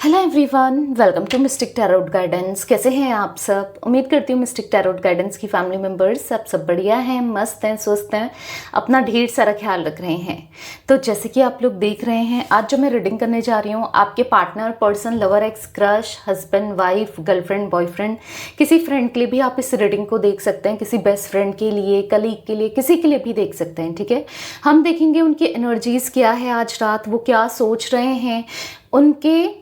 Hello everyone, welcome to Mystic Tarot Guidance. कैसे हैं आप सब? उम्मीद करती हूँ मिस्टिक टैरोट गाइडेंस की फैमिली मेम्बर्स सब बढ़िया हैं, मस्त हैं, स्वस्थ हैं, अपना ढेर सारा ख्याल रख रहे हैं। तो जैसे कि आप लोग देख रहे हैं, आज जो मैं रीडिंग करने जा रही हूँ, आपके partner, person, lover, x, crush, husband, wife, girlfriend, boyfriend, किसी फ्रेंड के लिए भी आप इस रीडिंग को देख सकते हैं, किसी बेस्ट फ्रेंड के लिए, कलीग के लिए, किसी के लिए भी देख सकते हैं। ठीक है, हम देखेंगे उनकी एनर्जीज क्या है आज रात, वो क्या सोच रहे हैं, उनके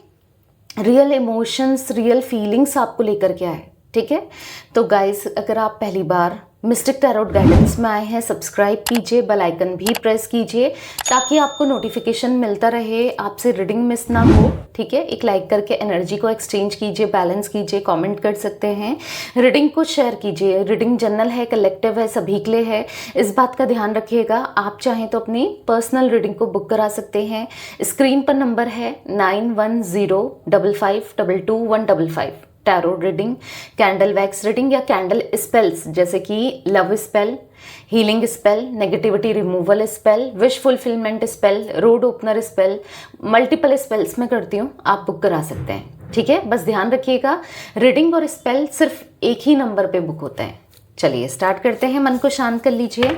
रियल इमोशंस, रियल फीलिंग्स आपको लेकर के आए। ठीक है, तो गाइस, अगर आप पहली बार मिस्टिक टैरोट गाइडेंस में आए हैं, सब्सक्राइब कीजिए, बेल आइकन भी प्रेस कीजिए ताकि आपको नोटिफिकेशन मिलता रहे, आपसे रीडिंग मिस ना हो। ठीक है, एक लाइक करके एनर्जी को एक्सचेंज कीजिए, बैलेंस कीजिए, कमेंट कर सकते हैं, रीडिंग को शेयर कीजिए। रीडिंग जनरल है, कलेक्टिव है, सभी के लिए है, इस बात का ध्यान रखिएगा। आप चाहें तो अपनी पर्सनल रीडिंग को बुक करा सकते हैं। स्क्रीन पर नंबर है 9105522155। Tarot reading, candle wax reading या कैंडल स्पेल्स जैसे कि love spell, healing spell, negativity removal spell, wish fulfilment spell, road opener spell, multiple spells में करती हूँ, आप बुक करा सकते हैं। ठीक है, बस ध्यान रखिएगा, रीडिंग और स्पेल सिर्फ एक ही नंबर पे बुक होते हैं। चलिए स्टार्ट करते हैं। मन को शांत कर लीजिए,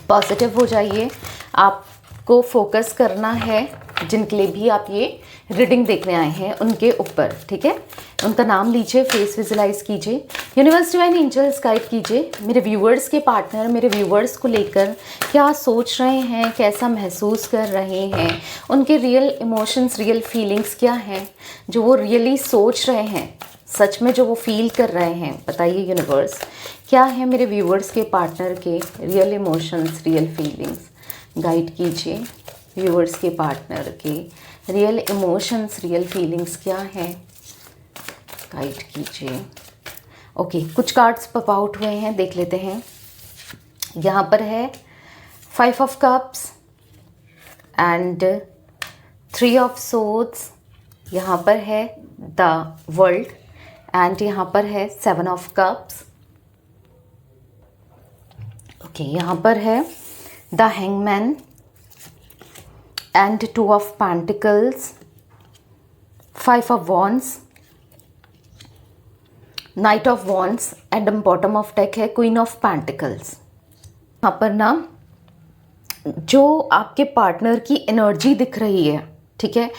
पॉजिटिव हो जाइए। आपको फोकस करना है, जिनके लिए भी आप ये रीडिंग देखने आए हैं उनके ऊपर। ठीक है, उनका नाम लीजिए, फेस विजुलाइज कीजिए, यूनिवर्स डिवाइन एंजल्स गाइड कीजिए। मेरे व्यूवर्स के पार्टनर मेरे व्यूवर्स को लेकर क्या सोच रहे हैं, कैसा महसूस कर रहे हैं, उनके रियल इमोशंस, रियल फीलिंग्स क्या हैं, जो वो रियली सोच रहे हैं, सच में जो वो फील कर रहे हैं। बताइए यूनिवर्स, क्या है मेरे व्यूवर्स के पार्टनर के real emotions, real feelings. Guide कीजिए, व्यूवर्स के पार्टनर के रियल इमोशंस, रियल फीलिंग्स क्या हैं, गाइड कीजिए। ओके, कुछ कार्ड्स पॉप आउट हुए हैं, देख लेते हैं। यहाँ पर है 5 of cups and 3 of swords. यहाँ पर है द वर्ल्ड एंड यहाँ पर है 7 ऑफ कप्स। ओके, यहाँ पर है the hangman and 2 of pentacles, 5 of wands, night of wands and bottom of deck है क्वीन ऑफ पेंटिकल्स। यहाँ पर ना जो आपके पार्टनर की एनर्जी दिख रही है, ठीक है,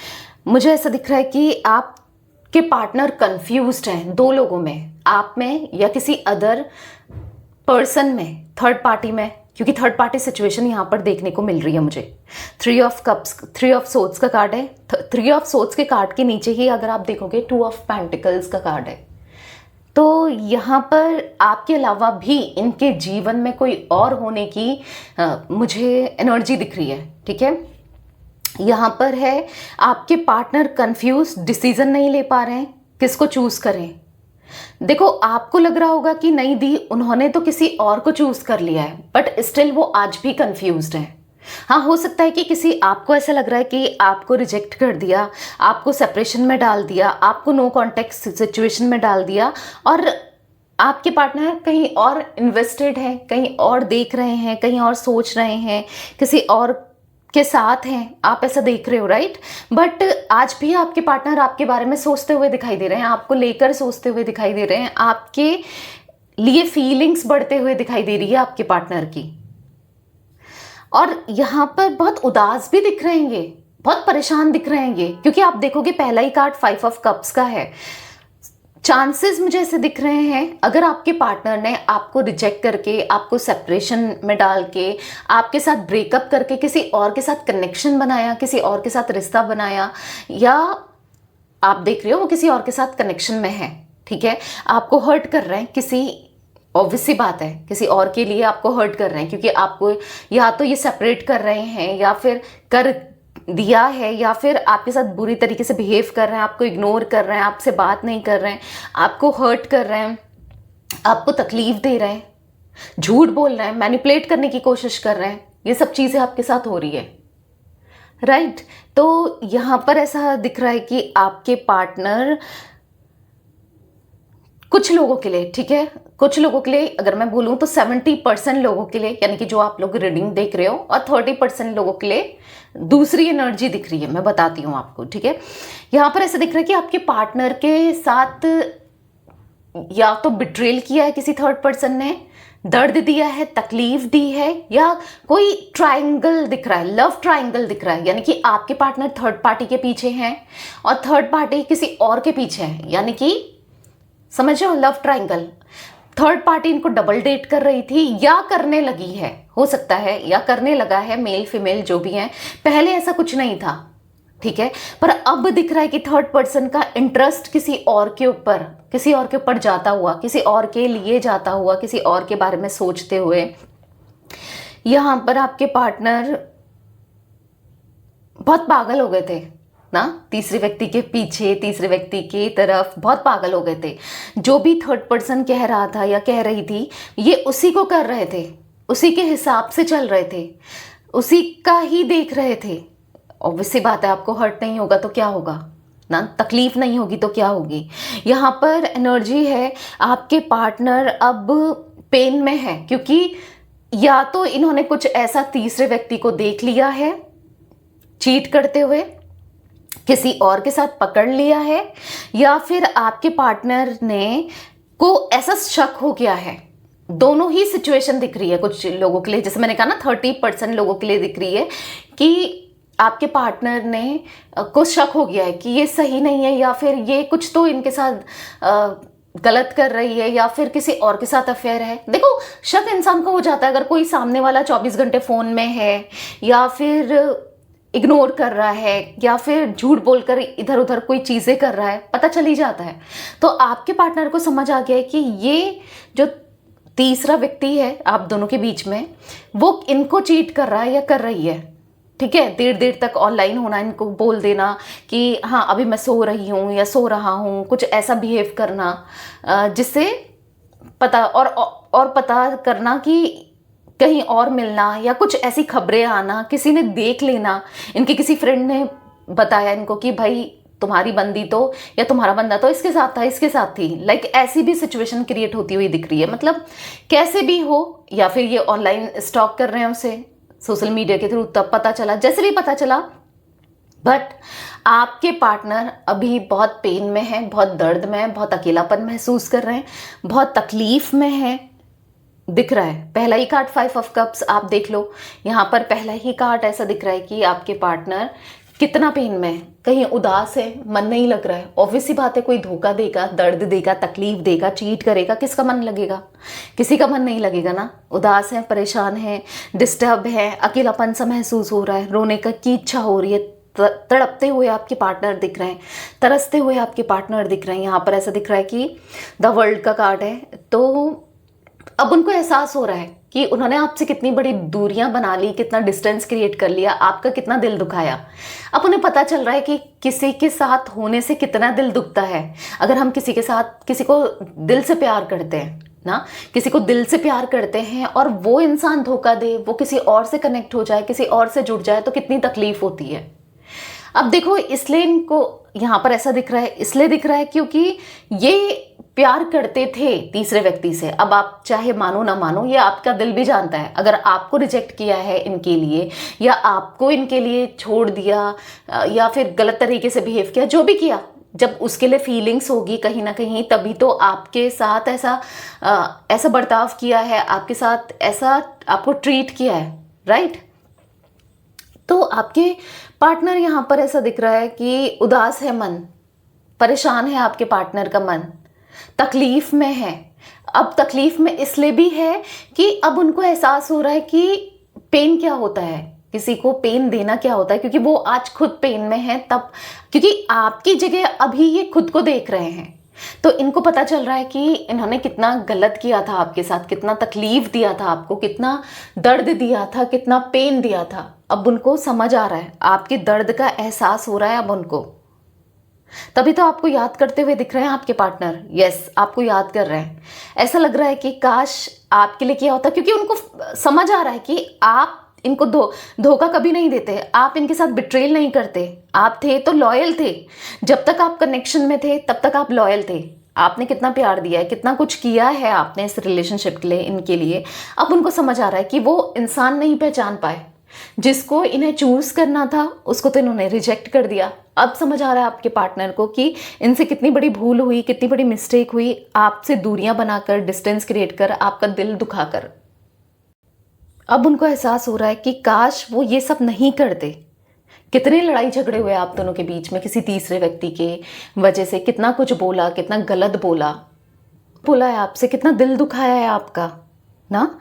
मुझे ऐसा दिख रहा है कि आपके पार्टनर कंफ्यूज्ड हैं दो लोगों में, आप में या किसी अदर पर्सन में, थर्ड पार्टी में, क्योंकि थर्ड पार्टी सिचुएशन यहाँ पर देखने को मिल रही है मुझे। 3 ऑफ कप्स, 3 ऑफ सोर्ड्स का कार्ड है। 3 ऑफ सोर्ड्स के कार्ड के नीचे ही अगर आप देखोगे 2 ऑफ पेंटिकल्स का कार्ड है। तो यहाँ पर आपके अलावा भी इनके जीवन में कोई और होने की मुझे एनर्जी दिख रही है। ठीक है, यहाँ पर है आपके पार्टनर कंफ्यूज, डिसीजन नहीं ले पा रहे हैं, किसको चूज करें। देखो, आपको लग रहा होगा कि नहीं दी, उन्होंने तो किसी और को चूज कर लिया है, बट स्टिल वो आज भी कंफ्यूज्ड है। हाँ, हो सकता है कि किसी आपको ऐसा लग रहा है कि आपको रिजेक्ट कर दिया, आपको सेपरेशन में डाल दिया, आपको नो कॉन्टेक्ट सिचुएशन में डाल दिया, और आपके पार्टनर कहीं और इन्वेस्टेड है, कहीं और देख रहे हैं, कहीं और सोच रहे हैं, किसी और के साथ हैं, आप ऐसा देख रहे हो, राइट। बट आज भी आपके पार्टनर आपके बारे में सोचते हुए दिखाई दे रहे हैं, आपको लेकर सोचते हुए दिखाई दे रहे हैं, आपके लिए फीलिंग्स बढ़ते हुए दिखाई दे रही है आपके पार्टनर की। और यहाँ पर बहुत उदास भी दिख रहे हैं, बहुत परेशान दिख रहे हैं, क्योंकि आप देखोगे पहला ही कार्ड 5 ऑफ कप्स का है। चांसेस मुझे ऐसे दिख रहे हैं, अगर आपके पार्टनर ने आपको रिजेक्ट करके, आपको सेपरेशन में डाल के, आपके साथ ब्रेकअप करके किसी और के साथ कनेक्शन बनाया, किसी और के साथ रिश्ता बनाया, या आप देख रहे हो वो किसी और के साथ कनेक्शन में है, ठीक है, आपको हर्ट कर रहे हैं, किसी, ऑब्वियस सी बात है, किसी और के लिए आपको हर्ट कर रहे हैं, क्योंकि आपको या तो ये सेपरेट कर रहे हैं, या फिर कर दिया है, या फिर आपके साथ बुरी तरीके से बिहेव कर रहे हैं, आपको इग्नोर कर रहे हैं, आपसे बात नहीं कर रहे हैं, आपको हर्ट कर रहे हैं, आपको तकलीफ दे रहे हैं, झूठ बोल रहे हैं, मैनिपुलेट करने की कोशिश कर रहे हैं। ये सब चीज़ें आपके साथ हो रही है, राइट। तो यहाँ पर ऐसा दिख रहा है कि आपके पार्टनर कुछ लोगों के लिए, ठीक है, कुछ लोगों के लिए अगर मैं बोलूं तो 70% लोगों के लिए, यानी कि जो आप लोग रीडिंग देख रहे हो, और 30% लोगों के लिए दूसरी एनर्जी दिख रही है। मैं बताती हूँ आपको, ठीक है। यहाँ पर ऐसा दिख रहा है कि आपके पार्टनर के साथ या तो बिट्रेल किया है किसी थर्ड पर्सन ने, दर्द दिया है, तकलीफ दी है, या कोई ट्रायंगल दिख रहा है, लव ट्रायंगल दिख रहा है, यानी कि आपके पार्टनर थर्ड पार्टी के पीछे हैं और थर्ड पार्टी किसी और के पीछे है, यानी कि समझ रहे हो, लव ट्रायंगल। थर्ड पार्टी इनको डबल डेट कर रही थी या करने लगी है, हो सकता है, या करने लगा है, मेल फीमेल जो भी है। पहले ऐसा कुछ नहीं था, ठीक है, पर अब दिख रहा है कि थर्ड पर्सन का इंटरेस्ट किसी और के ऊपर जाता हुआ, किसी और के लिए जाता हुआ, किसी और के बारे में सोचते हुए। यहां पर आपके पार्टनर बहुत पागल हो गए थे ना, तीसरे व्यक्ति के पीछे, तीसरे व्यक्ति की तरफ बहुत पागल हो गए थे। जो भी थर्ड पर्सन कह रहा था या कह रही थी, ये उसी को कर रहे थे, उसी के हिसाब से चल रहे थे, उसी का ही देख रहे थे। ऑब्वियस सी बात है, आपको हर्ट नहीं होगा तो क्या होगा ना, तकलीफ नहीं होगी तो क्या होगी। यहाँ पर एनर्जी है आपके पार्टनर अब पेन में है, क्योंकि या तो इन्होंने कुछ ऐसा तीसरे व्यक्ति को देख लिया है चीट करते हुए, किसी और के साथ पकड़ लिया है, या फिर आपके पार्टनर ने को ऐसा शक हो गया है। दोनों ही सिचुएशन दिख रही है कुछ लोगों के लिए, जैसे मैंने कहा ना 30% लोगों के लिए दिख रही है कि आपके पार्टनर ने को शक हो गया है कि ये सही नहीं है, या फिर ये कुछ तो इनके साथ गलत कर रही है, या फिर किसी और के साथ अफेयर है। देखो, शक इंसान को हो जाता है अगर कोई सामने वाला 24 घंटे फोन में है, या फिर इग्नोर कर रहा है, या फिर झूठ बोलकर इधर उधर कोई चीजें कर रहा है, पता चल ही जाता है। तो आपके पार्टनर को समझ आ गया है कि ये जो तीसरा व्यक्ति है आप दोनों के बीच में, वो इनको चीट कर रहा है या कर रही है, ठीक है। देर देर तक ऑनलाइन होना, इनको बोल देना कि हाँ अभी मैं सो रही हूँ या सो रहा हूँ, कुछ ऐसा बिहेव करना जिससे पता और पता करना कि कहीं और मिलना, या कुछ ऐसी खबरें आना, किसी ने देख लेना, इनके किसी फ्रेंड ने बताया इनको कि भाई तुम्हारी बंदी तो या तुम्हारा बंदा तो इसके साथ था, इसके साथ थी। लाइक ऐसी भी सिचुएशन क्रिएट होती हुई दिख रही है। मतलब कैसे भी हो, या फिर ये ऑनलाइन स्टॉक कर रहे हैं उसे सोशल मीडिया के थ्रू, तब पता चला, जैसे भी पता चला। बट आपके पार्टनर अभी बहुत पेन में है, बहुत दर्द में है, बहुत अकेलापन महसूस कर रहे हैं, बहुत तकलीफ में है, दिख रहा है। पहला ही कार्ड 5 ऑफ कप्स आप देख लो, यहाँ पर पहला ही कार्ड ऐसा दिख रहा है कि आपके पार्टनर कितना पेन में है, कहीं उदास है, मन नहीं लग रहा है। ऑब्वियस सी बात है, कोई धोखा देगा, दर्द देगा, तकलीफ देगा, चीट करेगा, किसका मन लगेगा? किसी का मन नहीं लगेगा ना। उदास है, परेशान है, डिस्टर्ब है, अकेलापन सा महसूस हो रहा है, रोने की इच्छा हो रही है, तड़पते हुए आपके पार्टनर दिख रहे हैं, तरसते हुए आपके पार्टनर दिख रहे हैं। यहाँ पर ऐसा दिख रहा है कि द वर्ल्ड का कार्ड है। तो अब उनको एहसास हो रहा है कि उन्होंने आपसे कितनी बड़ी दूरियां बना ली, कितना डिस्टेंस क्रिएट कर लिया, आपका कितना दिल दुखाया। अब उन्हें पता चल रहा है कि किसी के साथ होने से कितना दिल दुखता है। अगर हम किसी के साथ, किसी को दिल से प्यार करते हैं ना, किसी को दिल से प्यार करते हैं और वो इंसान धोखा दे, वो किसी और से कनेक्ट हो जाए, किसी और से जुड़ जाए, तो कितनी तकलीफ होती है। अब देखो, इसलिए इनको यहाँ पर ऐसा दिख रहा है, इसलिए दिख रहा है क्योंकि ये प्यार करते थे तीसरे व्यक्ति से। अब आप चाहे मानो ना मानो, ये आपका दिल भी जानता है। अगर आपको रिजेक्ट किया है इनके लिए, या आपको इनके लिए छोड़ दिया, या फिर गलत तरीके से बिहेव किया, जो भी किया, जब उसके लिए फीलिंग्स होगी कहीं ना कहीं, तभी तो आपके साथ ऐसा बर्ताव किया है, आपके साथ ऐसा आपको ट्रीट किया है, राइट। तो आपके पार्टनर यहाँ पर ऐसा दिख रहा है कि उदास है मन, परेशान है आपके पार्टनर का मन, तकलीफ में है। अब तकलीफ में इसलिए भी है कि अब उनको एहसास हो रहा है कि पेन क्या होता है, किसी को पेन देना क्या होता है, क्योंकि वो आज खुद पेन में है। तब क्योंकि आपकी जगह अभी ये खुद को देख रहे हैं, तो इनको पता चल रहा है कि इन्होंने कितना गलत किया था आपके साथ, कितना तकलीफ दिया था आपको, कितना दर्द दिया था, कितना पेन दिया था। अब उनको समझ आ रहा है, आपके दर्द का एहसास हो रहा है अब उनको। तभी तो आपको याद करते हुए दिख रहे हैं आपके पार्टनर। यस, आपको याद कर रहे हैं। ऐसा लग रहा है कि काश आपके लिए किया होता, क्योंकि उनको समझ आ रहा है कि आप इनको धोखा कभी नहीं देते, आप इनके साथ बिट्रेल नहीं करते। आप थे तो लॉयल थे, जब तक आप कनेक्शन में थे तब तक आप लॉयल थे। आपने कितना प्यार दिया है, कितना कुछ किया है आपने इस रिलेशनशिप के लिए, इनके लिए। अब उनको समझ आ रहा है कि वो इंसान नहीं पहचान पाए, जिसको इन्हें चूज करना था उसको तो इन्होंने रिजेक्ट कर दिया। अब समझ आ रहा है आपके पार्टनर को कि इनसे कितनी बड़ी भूल हुई, कितनी बड़ी मिस्टेक हुई, आपसे दूरियां बनाकर, डिस्टेंस क्रिएट कर, आपका दिल दुखाकर। अब उनको एहसास हो रहा है कि काश वो ये सब नहीं करते। कितने लड़ाई झगड़े हुए आप दोनों के बीच में किसी तीसरे व्यक्ति के वजह से, कितना कुछ बोला, कितना गलत बोला है आपसे, कितना दिल दुखाया है आपका ना।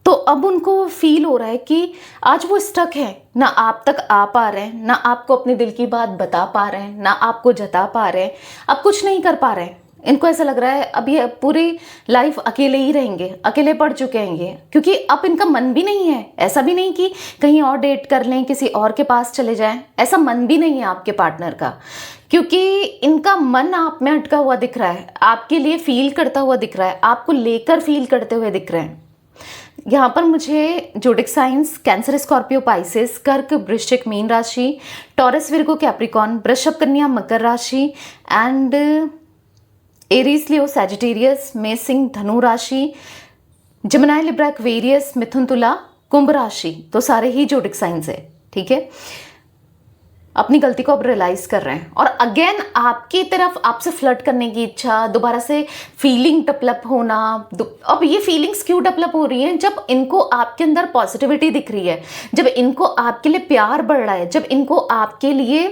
तो अब उनको फील हो रहा है कि आज वो स्टक है, ना आप तक आ पा रहे हैं, ना आपको अपने दिल की बात बता पा रहे हैं, ना आपको जता पा रहे हैं, अब कुछ नहीं कर पा रहे हैं। इनको ऐसा लग रहा है अब ये पूरी लाइफ अकेले ही रहेंगे, अकेले पड़ चुके हैं ये, क्योंकि अब इनका मन भी नहीं है। ऐसा भी नहीं कि कहीं और डेट कर लें, किसी और के पास चले जाएं, ऐसा मन भी नहीं है आपके पार्टनर का, क्योंकि इनका मन आप में अटका हुआ दिख रहा है, आपके लिए फील करता हुआ दिख रहा है, आपको लेकर फील करते हुए दिख रहे हैं। यहाँ पर मुझे जोडिक साइंस कैंसर, स्कॉर्पियो, पाइसेस, कर्क, वृश्चिक, मीन राशि, टॉरस, विर्गो, कैप्रिकॉन, वृषभ, कन्या, मकर राशि एंड एरीज, लियो, सैजिटेरियस, मेष, सिंह, धनु राशि, जमिनी, लिब्रा, एक्वेरियस, मिथुन, तुला, कुंभ राशि, तो सारे ही जोडिक साइंस है। ठीक है, अपनी गलती को अब रियलाइज कर रहे हैं और अगेन आपकी तरफ आपसे फ्लर्ट करने की इच्छा, दोबारा से फीलिंग डेवलप होना। अब ये फीलिंग्स क्यों डेवलप हो रही हैं? जब इनको आपके अंदर पॉजिटिविटी दिख रही है, जब इनको आपके लिए प्यार बढ़ रहा है, जब इनको आपके लिए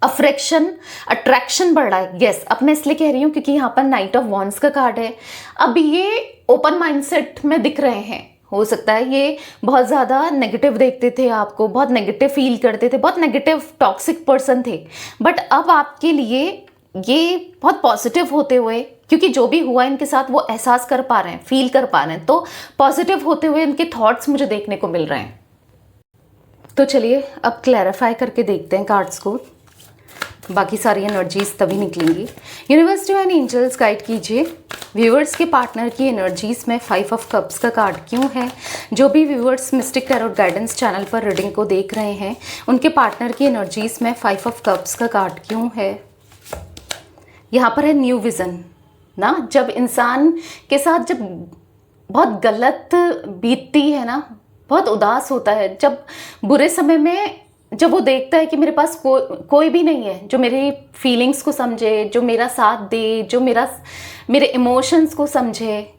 अट्रैक्शन बढ़ रहा है। यस, अब मैं इसलिए कह रही हूँ क्योंकि यहाँ पर नाइट ऑफ वॉन्ड्स का कार्ड है। अब ये ओपन माइंडसेट में दिख रहे हैं। हो सकता है ये बहुत ज़्यादा नेगेटिव देखते थे आपको, बहुत नेगेटिव फील करते थे, बहुत नेगेटिव टॉक्सिक पर्सन थे, बट अब आपके लिए ये बहुत पॉजिटिव होते हुए, क्योंकि जो भी हुआ इनके साथ वो एहसास कर पा रहे हैं, फील कर पा रहे हैं, तो पॉजिटिव होते हुए इनके थॉट्स मुझे देखने को मिल रहे हैं। तो चलिए अब क्लैरिफाई करके देखते हैं कार्ड्स को, बाकी सारी एनर्जीज तभी निकलेंगी। यूनिवर्स, डिवाइन एंजल्स गाइड कीजिए व्यूअर्स के पार्टनर की एनर्जीज में 5 ऑफ कप्स का कार्ड क्यों है। जो भी viewers mistake Tarot guidance channel पर रीडिंग को देख रहे हैं, उनके पार्टनर की एनर्जीज में 5 ऑफ कप्स का कार्ड क्यों है। यहाँ पर है न्यू विजन ना, जब इंसान के साथ जब बहुत गलत बीतती है ना, बहुत उदास होता है, जब बुरे समय में जब वो देखता है कि मेरे पास कोई भी नहीं है जो मेरी फीलिंग्स को समझे, जो मेरा साथ दे, जो मेरे इमोशंस को समझे,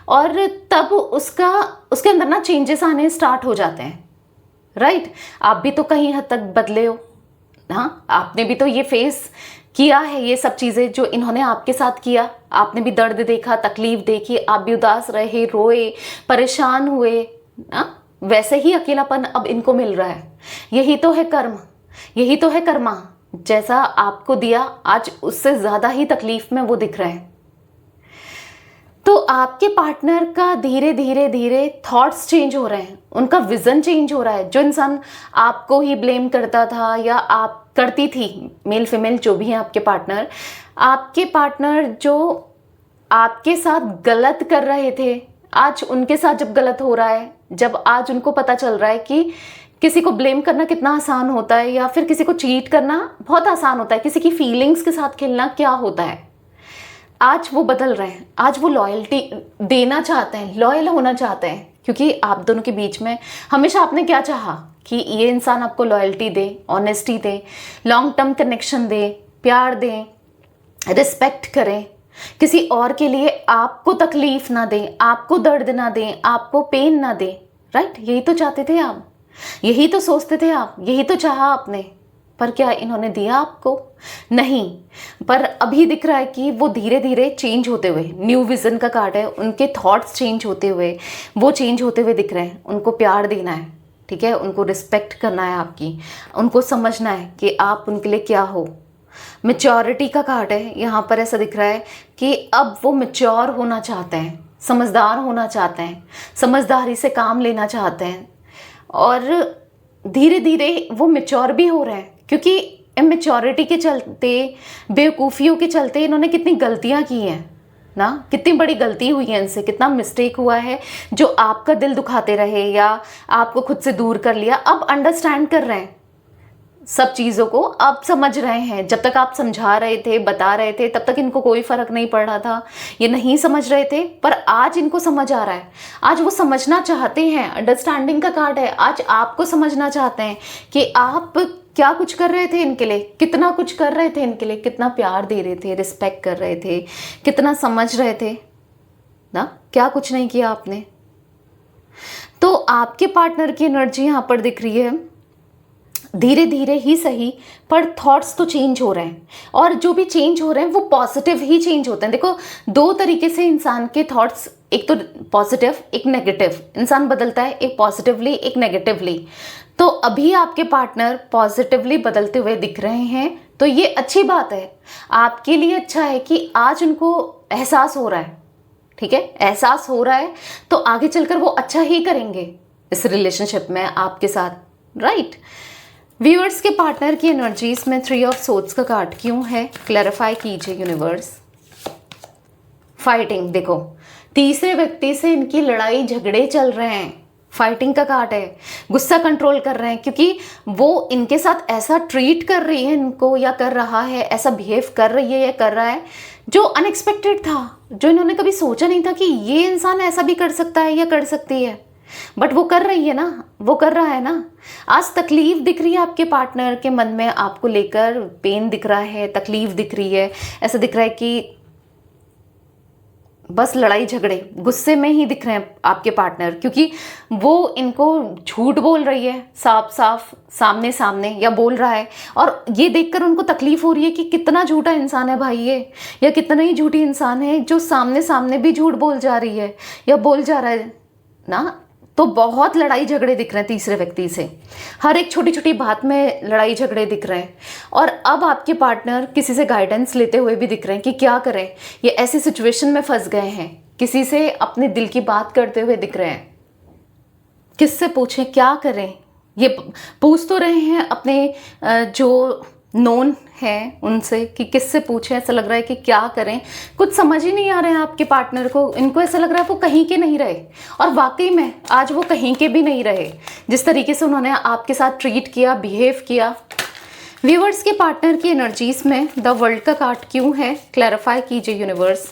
और तब उसके अंदर ना चेंजेस आने स्टार्ट हो जाते हैं। राइट, आप भी तो कहीं हद तक बदले हो। हाँ, आपने भी तो ये फेस किया है, ये सब चीज़ें जो इन्होंने आपके साथ किया। आपने भी दर्द देखा, तकलीफ देखी, आप भी उदास रहे, रोए, परेशान हुए ना। वैसे ही अकेलापन अब इनको मिल रहा है। यही तो है कर्म, यही तो है कर्मा। जैसा आपको दिया आज उससे ज़्यादा ही तकलीफ में वो दिख रहे हैं। तो आपके पार्टनर का धीरे धीरे धीरे थॉट्स चेंज हो रहे हैं, उनका विजन चेंज हो रहा है। जो इंसान आपको ही ब्लेम करता था या आप करती थी, मेल फीमेल जो भी हैं आपके पार्टनर जो आपके साथ गलत कर रहे थे, आज उनके साथ जब गलत हो रहा है, जब आज उनको पता चल रहा है कि किसी को ब्लेम करना कितना आसान होता है या फिर किसी को चीट करना बहुत आसान होता है, किसी की फीलिंग्स के साथ खेलना क्या होता है, आज वो बदल रहे हैं। आज वो लॉयल्टी देना चाहते हैं, लॉयल होना चाहते हैं, क्योंकि आप दोनों के बीच में हमेशा आपने क्या चाहा कि ये इंसान आपको लॉयल्टी दे, ऑनेस्टी दे, लॉन्ग टर्म कनेक्शन दे, प्यार दें, रिस्पेक्ट करें, किसी और के लिए आपको तकलीफ ना दें, आपको दर्द ना दें, आपको पेन ना दें। राइट, यही तो चाहते थे आप, यही तो सोचते थे आप, यही तो चाहा आपने। पर क्या इन्होंने दिया आपको? नहीं। पर अभी दिख रहा है कि वो धीरे धीरे चेंज होते हुए, न्यू विजन का कार्ड है, उनके थॉट्स चेंज होते हुए, वो चेंज होते हुए दिख रहे हैं। उनको प्यार देना है, ठीक है, उनको रिस्पेक्ट करना है आपकी, उनको समझना है कि आप उनके लिए क्या हो। मैच्योरिटी का कार्ड है, यहाँ पर ऐसा दिख रहा है कि अब वो मैच्योर होना चाहते हैं, समझदार होना चाहते हैं, समझदारी से काम लेना चाहते हैं, और धीरे धीरे वो मैच्योर भी हो रहे हैं। क्योंकि इमेच्योरिटी के चलते, बेवकूफ़ियों के चलते इन्होंने कितनी गलतियाँ की हैं ना, कितनी बड़ी गलती हुई है इनसे, कितना मिस्टेक हुआ है जो आपका दिल दुखाते रहे या आपको खुद से दूर कर लिया। अब अंडरस्टैंड कर रहे हैं, सब चीज़ों को अब समझ रहे हैं। जब तक आप समझा रहे थे, बता रहे थे, तब तक इनको कोई फ़र्क नहीं पड़ रहा था, ये नहीं समझ रहे थे, पर आज इनको समझ आ रहा है। आज वो समझना चाहते हैं, अंडरस्टैंडिंग का कार्ड है। आज आपको समझना चाहते हैं कि आप क्या कुछ कर रहे थे इनके लिए, कितना कुछ कर रहे थे इनके लिए, कितना प्यार दे रहे थे, रिस्पेक्ट कर रहे थे, कितना समझ रहे थे ना, क्या कुछ नहीं किया आपने। तो आपके पार्टनर की एनर्जी यहाँ पर दिख रही है, धीरे धीरे ही सही, पर थॉट्स तो चेंज हो रहे हैं, और जो भी चेंज हो रहे हैं वो पॉजिटिव ही चेंज होते हैं। देखो, दो तरीके से इंसान के थॉट्स, एक तो पॉजिटिव, एक नेगेटिव, इंसान बदलता है, एक पॉजिटिवली, एक नेगेटिवली। तो अभी आपके पार्टनर पॉजिटिवली बदलते हुए दिख रहे हैं, तो ये अच्छी बात है, आपके लिए अच्छा है कि आज उनको एहसास हो रहा है। ठीक है, एहसास हो रहा है तो आगे चलकर वो अच्छा ही करेंगे इस रिलेशनशिप में आपके साथ, राइट। व्यूअर्स के पार्टनर की एनर्जीज में 3 ऑफ सोर्ड्स का कार्ड क्यों है, क्लैरिफाई कीजिए यूनिवर्स। फाइटिंग, देखो तीसरे व्यक्ति से इनकी लड़ाई झगड़े चल रहे हैं, फाइटिंग का कार्ड है, गुस्सा कंट्रोल कर रहे हैं, क्योंकि वो इनके साथ ऐसा ट्रीट कर रही है इनको, या कर रहा है, ऐसा बिहेव कर रही है या कर रहा है जो अनएक्सपेक्टेड था, जो इन्होंने कभी सोचा नहीं था कि ये इंसान ऐसा भी कर सकता है या कर सकती है, बट वो कर रही है ना, वो कर रहा है ना। आज तकलीफ दिख रही है आपके पार्टनर के मन में, आपको लेकर पेन दिख रहा है, तकलीफ दिख रही है, ऐसा दिख रहा है कि बस लड़ाई झगड़े, गुस्से में ही दिख रहे हैं आपके पार्टनर, क्योंकि वो इनको झूठ बोल रही है, साफ साफ सामने सामने, या बोल रहा है, और ये देखकर उनको तकलीफ हो रही है कि कितना झूठा इंसान है भाई ये, या कितना ही झूठी इंसान है जो सामने सामने भी झूठ बोल जा रही है या बोल जा रहा है ना। तो बहुत लड़ाई झगड़े दिख रहे हैं तीसरे व्यक्ति से, हर एक छोटी छोटी बात में लड़ाई झगड़े दिख रहे हैं। और अब आपके पार्टनर किसी से गाइडेंस लेते हुए भी दिख रहे हैं कि क्या करें, ये ऐसी सिचुएशन में फंस गए हैं, किसी से अपने दिल की बात करते हुए दिख रहे हैं, किससे पूछें, क्या करें, ये पूछ तो रहे हैं अपने जो नोन है उनसे कि किससे पूछें। ऐसा लग रहा है कि क्या करें, कुछ समझ ही नहीं आ रहा है आपके पार्टनर को, इनको ऐसा लग रहा है वो कहीं के नहीं रहे, और वाकई में आज वो कहीं के भी नहीं रहे, जिस तरीके से उन्होंने आपके साथ ट्रीट किया, बिहेव किया। व्यूअर्स के पार्टनर की एनर्जीज में द वर्ल्ड का कार्ड क्यों है, क्लैरिफाई कीजिए यूनिवर्स।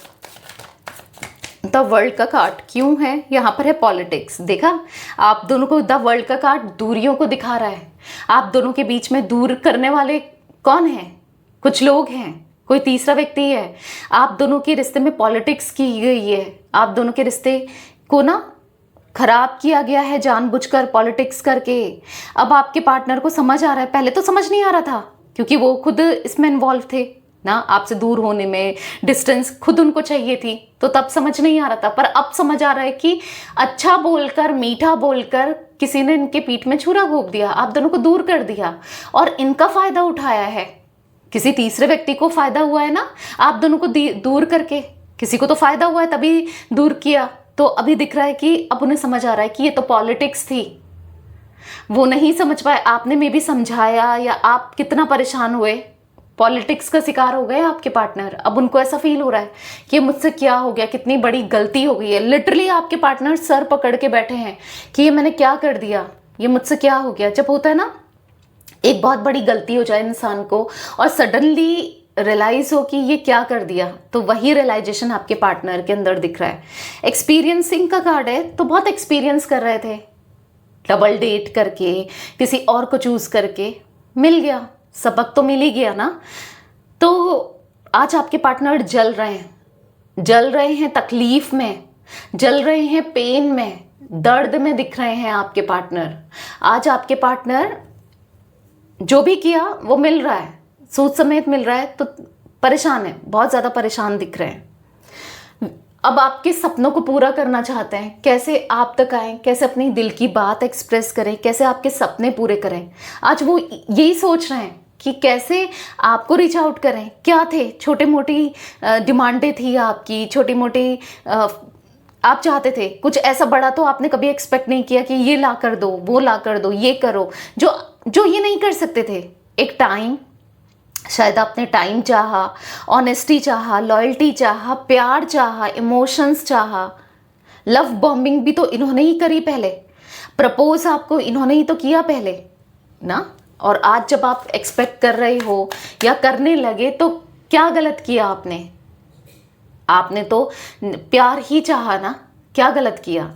द वर्ल्ड का कार्ड क्यों है, यहाँ पर है पॉलिटिक्स। देखा, आप दोनों को द वर्ल्ड का कार्ड दूरियों को दिखा रहा है, आप दोनों के बीच में दूर करने वाले कौन है, कुछ लोग हैं, कोई तीसरा व्यक्ति है। आप दोनों के रिश्ते में पॉलिटिक्स की गई है, आप दोनों के रिश्ते को ना खराब किया गया है जानबूझकर, पॉलिटिक्स करके। अब आपके पार्टनर को समझ आ रहा है, पहले तो समझ नहीं आ रहा था क्योंकि वो खुद इसमें इन्वॉल्व थे ना, आपसे दूर होने में डिस्टेंस खुद उनको चाहिए थी, तो तब समझ नहीं आ रहा था, पर अब समझ आ रहा है कि अच्छा बोलकर, मीठा बोलकर किसी ने इनके पीठ में छुरा घोंप दिया, आप दोनों को दूर कर दिया और इनका फायदा उठाया है। किसी तीसरे व्यक्ति को फायदा हुआ है ना, आप दोनों को दूर करके, किसी को तो फायदा हुआ है तभी दूर किया। तो अभी दिख रहा है कि अब उन्हें समझ आ रहा है कि ये तो पॉलिटिक्स थी, वो नहीं समझ पाए, आपने मे भी समझाया, या आप कितना परेशान हुए, पॉलिटिक्स का शिकार हो गए आपके पार्टनर। अब उनको ऐसा फील हो रहा है कि मुझसे क्या हो गया, कितनी बड़ी गलती हो गई है। लिटरली आपके पार्टनर सर पकड़ के बैठे हैं कि ये मैंने क्या कर दिया, ये मुझसे क्या हो गया। जब होता है ना, एक बहुत बड़ी गलती हो जाए इंसान को और सडनली रियलाइज हो कि ये क्या कर दिया, तो वही रियलाइजेशन आपके पार्टनर के अंदर दिख रहा है। एक्सपीरियंसिंग का कार्ड है, तो बहुत एक्सपीरियंस कर रहे थे, डबल डेट करके, किसी और को चूज करके, मिल गया, सबक तो मिल ही गया ना। तो आज आपके पार्टनर जल रहे हैं तकलीफ में, जल रहे हैं पेन में, दर्द में दिख रहे हैं आपके पार्टनर। आज आपके पार्टनर जो भी किया वो मिल रहा है, सूद समेत मिल रहा है, तो परेशान है, बहुत ज़्यादा परेशान दिख रहे हैं। अब आपके सपनों को पूरा करना चाहते हैं, कैसे आप तक आएँ, कैसे अपनी दिल की बात एक्सप्रेस करें, कैसे आपके सपने पूरे करें। आज वो यही सोच रहे हैं कि कैसे आपको रीच आउट करें। क्या थे छोटे मोटी डिमांडें थी आपकी, छोटी मोटी आप चाहते थे कुछ ऐसा बड़ा, तो आपने कभी एक्सपेक्ट नहीं किया कि ये ला कर दो, वो ला कर दो, ये करो, जो ये नहीं कर सकते थे। एक टाइम, शायद आपने टाइम चाहा, ऑनेस्टी चाहा, लॉयल्टी चाहा, प्यार चाहा, इमोशंस चाहा। लव बॉम्बिंग भी तो इन्होंने ही करी पहले, प्रपोज आपको इन्होंने ही तो किया पहले ना। और आज जब आप एक्सपेक्ट कर रहे हो या करने लगे तो क्या गलत किया आपने? आपने तो प्यार ही चाहा ना, क्या गलत किया?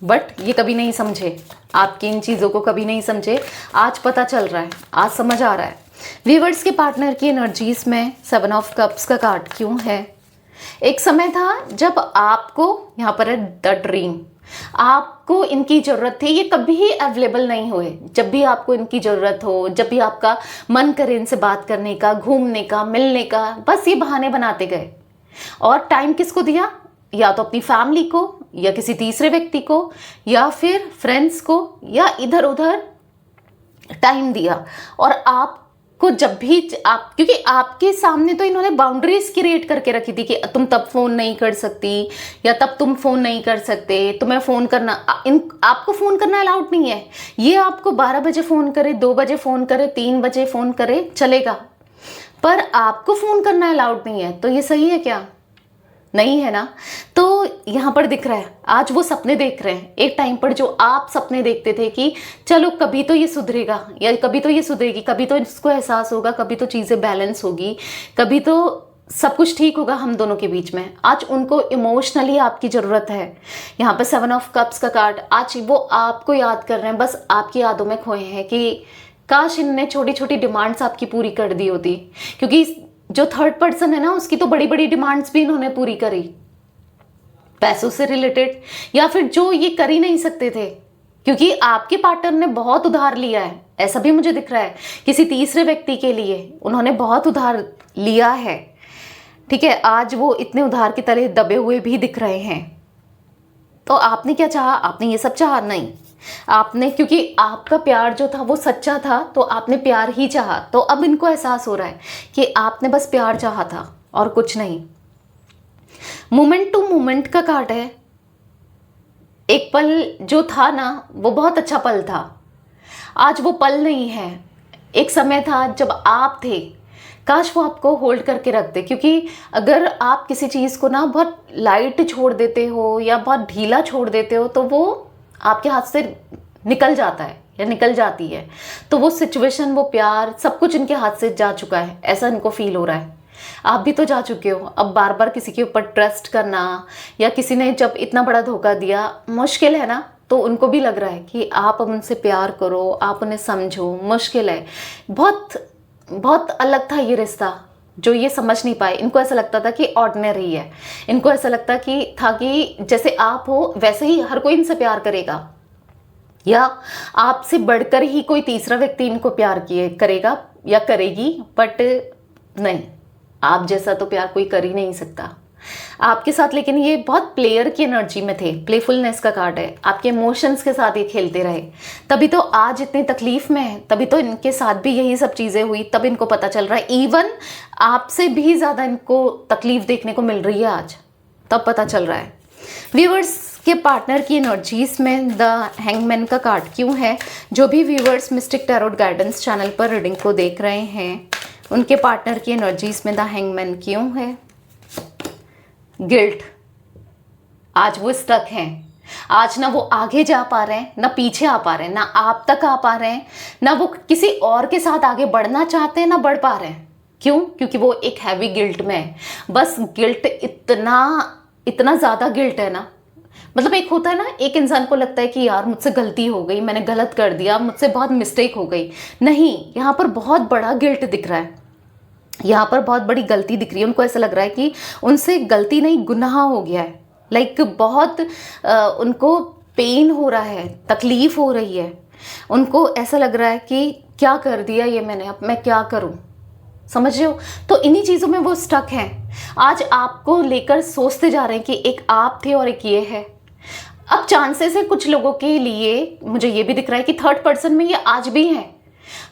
बट ये कभी नहीं समझे, आपकी इन चीज़ों को कभी नहीं समझे। आज पता चल रहा है, आज समझ आ रहा है। व्यूअर्स के पार्टनर की एनर्जीज में 7 ऑफ कप्स का कार्ड क्यों है? एक समय था जब आपको, यहाँ पर है द ड्रीम, आपको इनकी ज़रूरत थी, ये कभी अवेलेबल नहीं हुए। जब भी आपको इनकी ज़रूरत हो, जब भी आपका मन करे इनसे बात करने का, घूमने का, मिलने का, बस ये बहाने बनाते गए। और टाइम किसको दिया? या तो अपनी फैमिली को, या किसी तीसरे व्यक्ति को, या फिर फ्रेंड्स को, या इधर उधर टाइम दिया। और आपको जब भी क्योंकि आपके सामने तो इन्होंने बाउंड्रीज क्रिएट करके रखी थी कि तुम तब फोन नहीं कर सकती, या तब तुम फोन नहीं कर सकते, तुम्हें फोन करना, आपको फोन करना अलाउड नहीं है। ये आपको 12 बजे फोन करे, 2 बजे फोन करे, 3 बजे फोन करे, चलेगा, पर आपको फोन करना अलाउड नहीं है। तो ये सही है क्या? नहीं है ना। तो यहाँ पर दिख रहा है, आज वो सपने देख रहे हैं। एक टाइम पर जो आप सपने देखते थे कि चलो कभी तो ये सुधरेगा, या कभी तो ये सुधरेगी, कभी तो इसको एहसास होगा, कभी तो चीज़ें बैलेंस होगी, कभी तो सब कुछ ठीक होगा हम दोनों के बीच में, आज उनको इमोशनली आपकी ज़रूरत है। यहाँ पर 7 ऑफ कप्स का कार्ड, आज वो आपको याद कर रहे हैं, बस आपकी यादों में खोए हैं कि काश इनने छोटी छोटी डिमांड्स आपकी पूरी कर दी होती। क्योंकि जो थर्ड पर्सन है ना, उसकी तो बड़ी बड़ी डिमांड्स भी इन्होंने पूरी करी, पैसों से रिलेटेड, या फिर जो ये कर ही नहीं सकते थे, क्योंकि आपके पार्टनर ने बहुत उधार लिया है। ऐसा भी मुझे दिख रहा है, किसी तीसरे व्यक्ति के लिए उन्होंने बहुत उधार लिया है। ठीक है, आज वो इतने उधार के तले दबे हुए भी दिख रहे हैं। तो आपने क्या चाहा? आपने ये सब चाहा? नहीं, आपने, क्योंकि आपका प्यार जो था वो सच्चा था, तो आपने प्यार ही चाहा। तो अब इनको एहसास हो रहा है कि आपने बस प्यार चाहा था और कुछ नहीं। मोमेंट टू मोमेंट का कार्ड है। एक पल जो था ना, वो बहुत अच्छा पल था, आज वो पल नहीं है। एक समय था जब आप थे, काश वो आपको होल्ड करके रखते। क्योंकि अगर आप किसी चीज़ को ना बहुत लाइट छोड़ देते हो या बहुत ढीला छोड़ देते हो, तो वो आपके हाथ से निकल जाता है या निकल जाती है। तो वो सिचुएशन, वो प्यार, सब कुछ इनके हाथ से जा चुका है, ऐसा इनको फील हो रहा है। आप भी तो जा चुके हो। अब बार बार किसी के ऊपर ट्रस्ट करना, या किसी ने जब इतना बड़ा धोखा दिया, मुश्किल है ना। तो उनको भी लग रहा है कि आप अब उनसे प्यार करो, आप उन्हें समझो, मुश्किल है। बहुत बहुत अलग था ये रिश्ता, जो ये समझ नहीं पाए। इनको ऐसा लगता था कि ऑर्डिनरी है, इनको ऐसा लगता कि जैसे आप हो वैसे ही हर कोई इनसे प्यार करेगा, या आपसे बढ़कर ही कोई तीसरा व्यक्ति इनको प्यार करेगा या करेगी। बट नहीं, आप जैसा तो प्यार कोई कर ही नहीं सकता आपके साथ। लेकिन ये बहुत प्लेयर की एनर्जी में थे, प्लेफुलनेस का कार्ड है। आपके इमोशंस के साथ ये खेलते रहे, तभी तो आज इतनी तकलीफ में है, तभी तो इनके साथ भी यही सब चीज़ें हुई। तब इनको पता चल रहा है, इवन आपसे भी ज़्यादा इनको तकलीफ देखने को मिल रही है आज, तब पता चल रहा है। व्यूअर्स के पार्टनर की एनर्जीज में द हैंगमैन का कार्ड क्यों है? जो भी viewers mistake Tarot guidance channel पर रीडिंग को देख रहे हैं, उनके पार्टनर की एनर्जीज में द हैंगमैन क्यों है? गिल्ट, आज वो स्टक हैं। आज ना वो आगे जा पा रहे हैं, ना पीछे आ पा रहे हैं, ना आप तक आ पा रहे हैं, ना वो किसी और के साथ आगे बढ़ना चाहते हैं, ना बढ़ पा रहे हैं। क्यों? क्योंकि वो एक हैवी गिल्ट में है। बस गिल्ट, इतना ज़्यादा गिल्ट है ना। मतलब एक होता है ना, एक इंसान को लगता है कि यार मुझसे गलती हो गई, मैंने गलत कर दिया, मुझसे बहुत मिस्टेक हो गई। नहीं, यहाँ पर बहुत बड़ा गिल्ट दिख रहा है, यहाँ पर बहुत बड़ी गलती दिख रही है। उनको ऐसा लग रहा है कि उनसे गलती नहीं, गुनाह हो गया है। लाइक बहुत उनको पेन हो रहा है, तकलीफ हो रही है। उनको ऐसा लग रहा है कि क्या कर दिया ये मैंने, अब मैं क्या करूं, समझ रहे हो? तो इन्हीं चीज़ों में वो स्टक हैं। आज आपको लेकर सोचते जा रहे हैं कि एक आप थे और एक ये है। अब चांसेस है कुछ लोगों के लिए, मुझे ये भी दिख रहा है कि थर्ड पर्सन में ये आज भी है।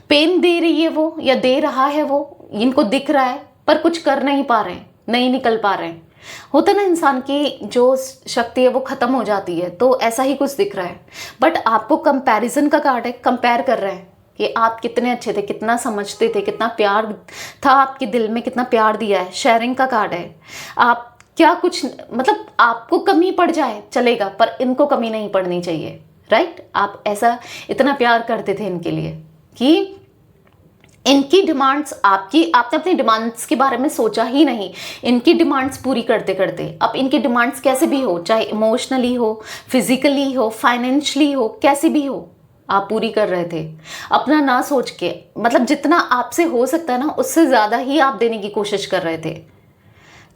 पेन दे रही है वो, या दे रहा है वो, इनको दिख रहा है, पर कुछ कर नहीं पा रहे हैं, नहीं निकल पा रहे हैं। होता ना, इंसान की जो शक्ति है वो खत्म हो जाती है, तो ऐसा ही कुछ दिख रहा है। बट आपको कंपैरिजन का कार्ड है, कंपेयर कर रहे हैं कि आप कितने अच्छे थे, कितना समझते थे, कितना प्यार था आपके दिल में, कितना प्यार दिया है। शेयरिंग का कार्ड है। आप क्या कुछ, मतलब आपको कमी पड़ जाए चलेगा, पर इनको कमी नहीं पड़नी चाहिए, राइट? आप ऐसा इतना प्यार करते थे इनके लिए कि इनकी डिमांड्स आपने अपनी डिमांड्स के बारे में सोचा ही नहीं। इनकी डिमांड्स पूरी करते करते अब इनकी डिमांड्स कैसे भी हो, चाहे इमोशनली हो, फिजिकली हो, फाइनेंशियली हो, कैसे भी हो, आप पूरी कर रहे थे अपना ना सोच के। मतलब जितना आपसे हो सकता है ना, उससे ज़्यादा ही आप देने की कोशिश कर रहे थे।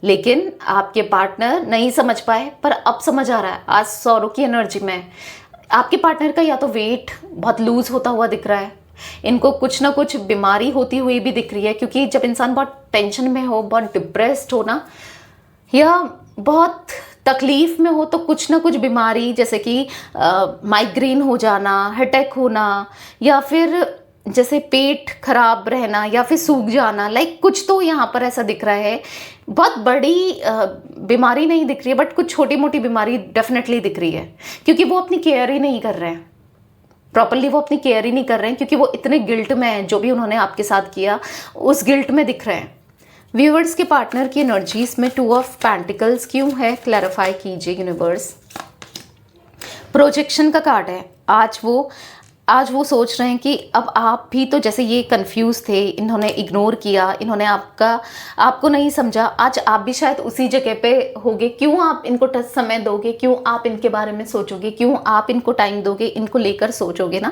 लेकिन आपके पार्टनर नहीं समझ पाए, पर अब समझ आ रहा है। आज सौरों की एनर्जी में आपके पार्टनर का या तो वेट बहुत लूज होता हुआ दिख रहा है, इनको कुछ ना कुछ बीमारी होती हुई भी दिख रही है, क्योंकि जब इंसान बहुत टेंशन में हो, बहुत डिप्रेस्ड हो ना, या बहुत तकलीफ में हो, तो कुछ ना कुछ बीमारी, जैसे कि माइग्रेन हो जाना, हेडेक होना, या फिर जैसे पेट खराब रहना, या फिर सूख जाना, लाइक कुछ तो यहाँ पर ऐसा दिख रहा है। बहुत बड़ी बीमारी नहीं दिख रही है, बट कुछ छोटी मोटी बीमारी डेफिनेटली दिख रही है, क्योंकि वो अपनी केयर ही नहीं कर रहे हैं प्रॉपरली। वो अपनी केयर ही नहीं कर रहे हैं, क्योंकि वो इतने गिल्ट में हैं, जो भी उन्होंने आपके साथ किया उस गिल्ट में दिख रहे हैं। व्यूअर्स के पार्टनर की एनर्जीज में 2 ऑफ पेंटिकल्स क्यों है, क्लैरिफाई कीजिए यूनिवर्स। प्रोजेक्शन का कार्ड है। आज वो सोच रहे हैं कि अब आप भी तो, जैसे ये कंफ्यूज थे, इन्होंने इग्नोर किया, इन्होंने आपको नहीं समझा, आज आप भी शायद उसी जगह पे होगे। क्यों आप इनको समय दोगे, क्यों आप इनके बारे में सोचोगे, क्यों आप इनको टाइम दोगे, इनको लेकर सोचोगे ना।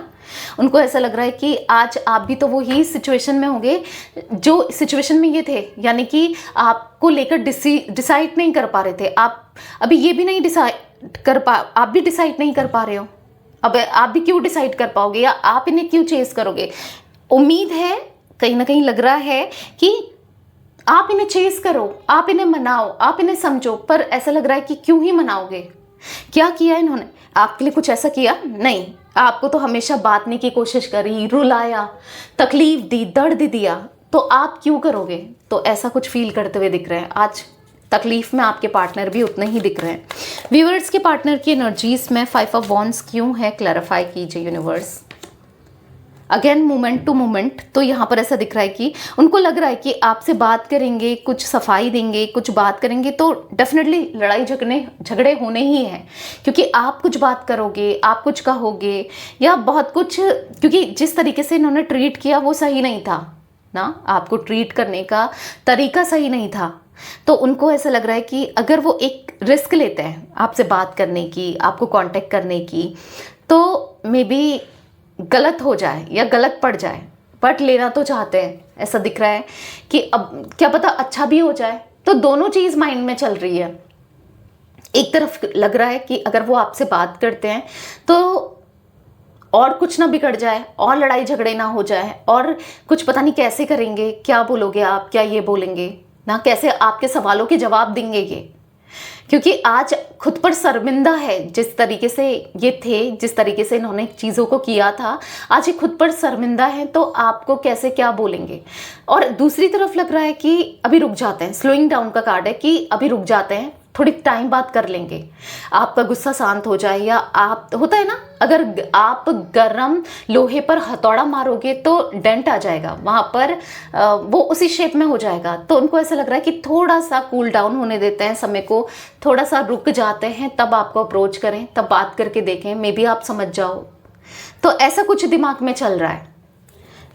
उनको ऐसा लग रहा है कि आज आप भी तो वही सिचुएशन में होंगे जो सिचुएशन में ये थे, यानी कि आपको लेकर डिसाइड नहीं कर पा रहे थे। आप अभी ये भी नहीं आप भी डिसाइड नहीं कर पा रहे हो। अब आप भी क्यों डिसाइड कर पाओगे, या आप इन्हें क्यों चेस करोगे। उम्मीद है, कहीं ना कहीं लग रहा है कि आप इन्हें चेस करो, आप इन्हें मनाओ, आप इन्हें समझो, पर ऐसा लग रहा है कि क्यों ही मनाओगे। क्या किया इन्होंने आपके लिए, कुछ ऐसा किया नहीं। आपको तो हमेशा बांटने की कोशिश करी, रुलाया, तकलीफ दी, दर्द दिया, तो आप क्यों करोगे। तो ऐसा कुछ फील करते हुए दिख रहे हैं। आज तकलीफ में आपके पार्टनर भी उतने ही दिख रहे हैं। व्यूअर्स के पार्टनर की एनर्जीज में 5 ऑफ वॉन्ड्स क्यों है, क्लैरिफाई कीजिए universe. Again moment to moment, तो यहाँ पर ऐसा दिख रहा है कि उनको लग रहा है कि आपसे बात करेंगे, कुछ सफाई देंगे, कुछ बात करेंगे, तो डेफिनेटली लड़ाई झगड़े होने ही हैं, क्योंकि आप कुछ बात करोगे, आप कुछ कहोगे, या बहुत कुछ, क्योंकि जिस तरीके से इन्होंने ट्रीट किया वो सही नहीं था ना, आपको ट्रीट करने का तरीका सही नहीं था। तो उनको ऐसा लग रहा है कि अगर वो एक रिस्क लेते हैं आपसे बात करने की, आपको कांटेक्ट करने की, तो मे बी गलत हो जाए या गलत पड़ जाए, बट लेना तो चाहते हैं। ऐसा दिख रहा है कि अब क्या पता अच्छा भी हो जाए। तो दोनों चीज़ माइंड में चल रही है। एक तरफ लग रहा है कि अगर वो आपसे बात करते हैं तो और कुछ ना बिगड़ जाए, और लड़ाई झगड़े ना हो जाए, और कुछ पता नहीं कैसे करेंगे, क्या बोलोगे आप, क्या ये बोलेंगे ना, कैसे आपके सवालों के जवाब देंगे ये, क्योंकि आज खुद पर शर्मिंदा है। जिस तरीके से ये थे, जिस तरीके से इन्होंने चीज़ों को किया था, आज ये खुद पर शर्मिंदा है, तो आपको कैसे क्या बोलेंगे। और दूसरी तरफ लग रहा है कि अभी रुक जाते हैं, स्लोइंग डाउन का कार्ड है कि अभी रुक जाते हैं, थोड़ी टाइम बाद कर लेंगे, आपका गुस्सा शांत हो जाए। या आप, होता है ना, अगर आप गर्म लोहे पर हथौड़ा मारोगे तो डेंट आ जाएगा वहाँ पर, वो उसी शेप में हो जाएगा। तो उनको ऐसा लग रहा है कि थोड़ा सा कूल डाउन होने देते हैं, समय को थोड़ा सा रुक जाते हैं, तब आपको अप्रोच करें, तब बात करके देखें, मे बी आप समझ जाओ। तो ऐसा कुछ दिमाग में चल रहा है।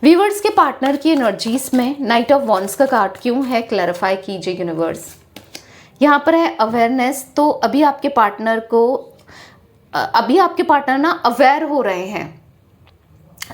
व्यूअर्स के पार्टनर की एनर्जीज में नाइट ऑफ वॉन्ड्स का कार्ड क्यों है, क्लैरिफाई कीजिए यूनिवर्स। यहाँ पर है अवेयरनेस। तो अभी आपके पार्टनर ना अवेयर हो रहे हैं,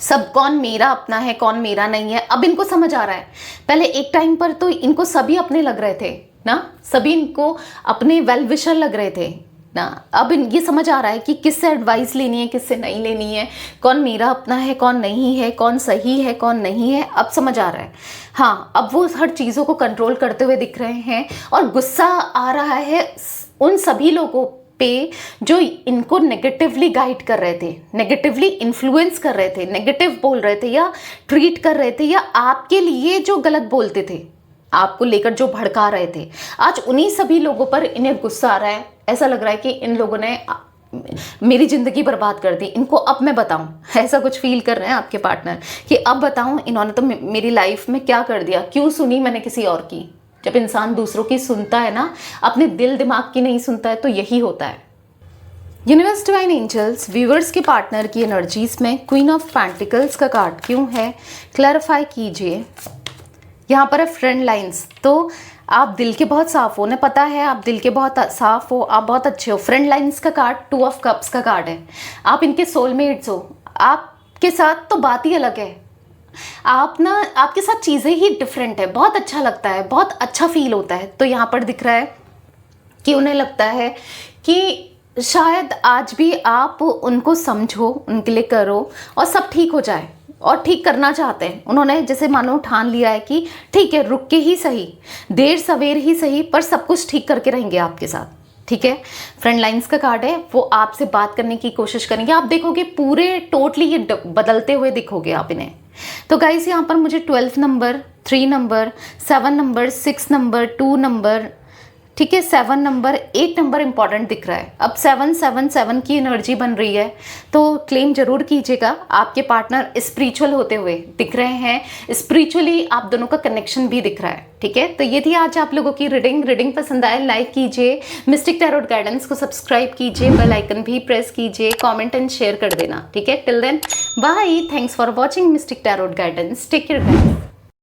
सब कौन मेरा अपना है, कौन मेरा नहीं है, अब इनको समझ आ रहा है। पहले एक टाइम पर तो इनको सभी अपने लग रहे थे ना, सभी इनको अपने वेल विशर लग रहे थे ना। अब ये समझ आ रहा है कि किससे एडवाइस लेनी है, किससे नहीं लेनी है, कौन मेरा अपना है, कौन नहीं है, कौन सही है, कौन नहीं है, अब समझ आ रहा है। हाँ, अब वो हर चीज़ों को कंट्रोल करते हुए दिख रहे हैं, और गुस्सा आ रहा है उन सभी लोगों पे जो इनको नेगेटिवली गाइड कर रहे थे, नेगेटिवली इन्फ्लुएंस कर रहे थे, नेगेटिव बोल रहे थे, या ट्रीट कर रहे थे, या आपके लिए जो गलत बोलते थे, आपको लेकर जो भड़का रहे थे। आज उन्हीं सभी लोगों पर इन्हें गुस्सा आ रहा है। ऐसा लग रहा है कि इन लोगों ने मेरी ज़िंदगी बर्बाद कर दी, इनको अब मैं बताऊं। ऐसा कुछ फील कर रहे हैं आपके पार्टनर कि अब बताऊं, इन्होंने तो मेरी लाइफ में क्या कर दिया, क्यों सुनी मैंने किसी और की। जब इंसान दूसरों की सुनता है ना, अपने दिल दिमाग की नहीं सुनता है, तो यही होता है। यूनिवर्स डिवाइन एंजल्स व्यूवर्स के पार्टनर की एनर्जीज में क्वीन ऑफ पेंटिकल्स का कार्ड क्यों है, क्लैरिफाई कीजिए। यहाँ पर है फ्रेंड लाइंस, तो आप दिल के बहुत साफ हो, उन्हें पता है आप दिल के बहुत साफ हो, आप बहुत अच्छे हो। फ्रेंड लाइंस का कार्ड 2 ऑफ कप्स का कार्ड है, आप इनके सोलमेट्स हो, आपके साथ तो बात ही अलग है। आप ना, आपके साथ चीज़ें ही डिफरेंट है, बहुत अच्छा लगता है, बहुत अच्छा फील होता है। तो यहाँ पर दिख रहा है कि उन्हें लगता है कि शायद आज भी आप उनको समझो, उनके लिए करो और सब ठीक हो जाए, और ठीक करना चाहते हैं। उन्होंने जैसे मानो ठान लिया है कि ठीक है, रुक के ही सही, देर सवेर ही सही, पर सब कुछ ठीक करके रहेंगे आपके साथ, ठीक है। फ्रेंड लाइंस का कार्ड है, वो आपसे बात करने की कोशिश करेंगे। आप देखोगे पूरे टोटली ये बदलते हुए दिखोगे आप इन्हें। तो गाइस यहाँ पर मुझे 12 number, 3 number, 7 number, 6 number, 2 number, ठीक है, 7 नंबर, 8 नंबर इंपॉर्टेंट दिख रहा है। अब 777 की एनर्जी बन रही है, तो क्लेम जरूर कीजिएगा। आपके पार्टनर स्पिरिचुअल होते हुए दिख रहे हैं, स्पिरिचुअली आप दोनों का कनेक्शन भी दिख रहा है, ठीक है। तो ये थी आज आप लोगों की रीडिंग पसंद आए लाइक कीजिए, मिस्टिक टैरोट गाइडेंस को सब्सक्राइब कीजिए, बेल आइकन भी प्रेस कीजिए, कॉमेंट एंड शेयर कर देना, ठीक है। Till then bye, thanks for watching Mystic Tarot Guidance, take care guys.